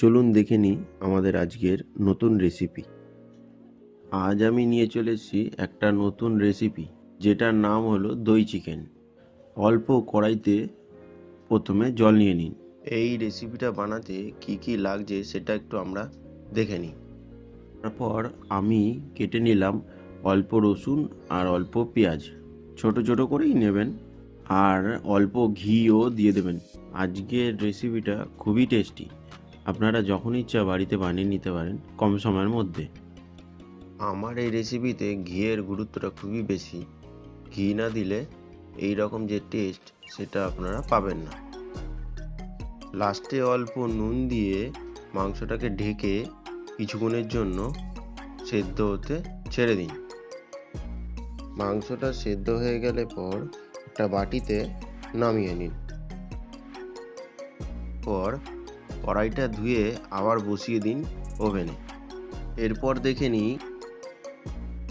চলুন দেখে নিই আমাদের আজকের নতুন রেসিপি। আজ আমি নিয়ে চলে এসেছি একটা নতুন রেসিপি, যেটার নাম হলো দই চিকেন। অল্প কড়াইতে প্রথমে জল নিয়ে নিন। এই রেসিপিটা বানাতে কি কি লাগছে সেটা একটু আমরা দেখে নিই। তারপর আমি কেটে নিলাম অল্প রসুন আর অল্প পেঁয়াজ, ছোট ছোট করেই নেবেন, আর অল্প ঘিও দিয়ে দেবেন। আজকের রেসিপিটা খুবই টেস্টি, আপনারা যখন ইচ্ছা বাড়িতে বানিয়ে নিতে পারেন কম সময়ের মধ্যে। আমার এই রেসিপিতে ঘিয়ের গুরুত্বটা খুবই বেশি। ঘি না দিলে এই রকম যে টেস্ট সেটা আপনারা পাবেন না। লাস্টে অল্প নুন দিয়ে মাংসটাকে ঢেকে কিছুক্ষণের জন্য সেদ্ধ হতে ছেড়ে দিন। মাংসটা সেদ্ধ হয়ে গেলে পর একটা বাটিতে নামিয়ে নিন। পর কড়াইটা ধুয়ে আবার বসিয়ে দিন ওভেনে। এরপর দেখে নিই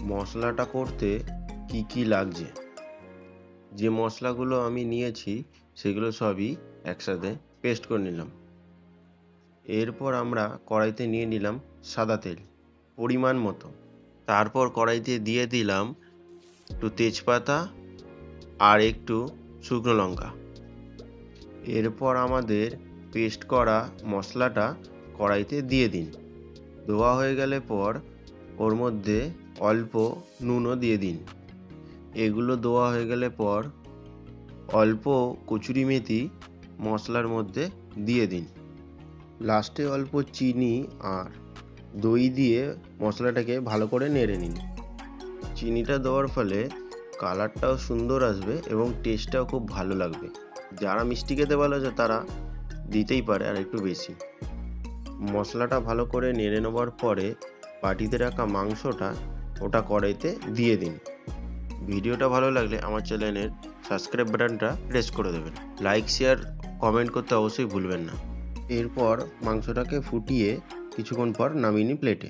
মশলাটা করতে কি কি লাগছে। যে মশলাগুলো আমি নিয়েছি সেগুলো সবই একসাথে পেস্ট করে নিলাম। এরপর আমরা কড়াইতে নিয়ে নিলাম সাদা তেল পরিমাণ মতো। তারপর কড়াইতে দিয়ে দিলাম একটু তেজপাতা আর একটু শুকনো লঙ্কা। এরপর আমাদের পেস্ট করা মশলাটা কড়াইতে দিয়ে দিন। ধোয়া হয়ে গেলে পর ওর মধ্যে অল্প নুনও দিয়ে দিন। এগুলো দেওয়া হয়ে গেলে পর অল্প কচুরি মেথি মশলার মধ্যে দিয়ে দিন। লাস্টে অল্প চিনি আর দই দিয়ে মশলাটাকে ভালো করে নেড়ে নিন। চিনিটা দেওয়ার ফলে কালারটাও সুন্দর আসবে এবং টেস্টটাও খুব ভালো লাগবে। যারা মিষ্টি খেতে ভালোবাসে তারা দিতেই পারে আর একটু বেশি। মশলাটা ভালো করে নেড়ে নেওয়ার পরে বাটিতে রাখা মাংসটা ওটা কড়াইতে দিয়ে দিন। ভিডিওটা ভালো লাগলে আমার চ্যানেলের সাবস্ক্রাইব বাটনটা প্রেস করে দেবেন। লাইক, শেয়ার, কমেন্ট করতে অবশ্যই ভুলবেন না। এরপর মাংসটাকে ফুটিয়ে কিছুক্ষণ পর নামিয়ে নিন প্লেটে।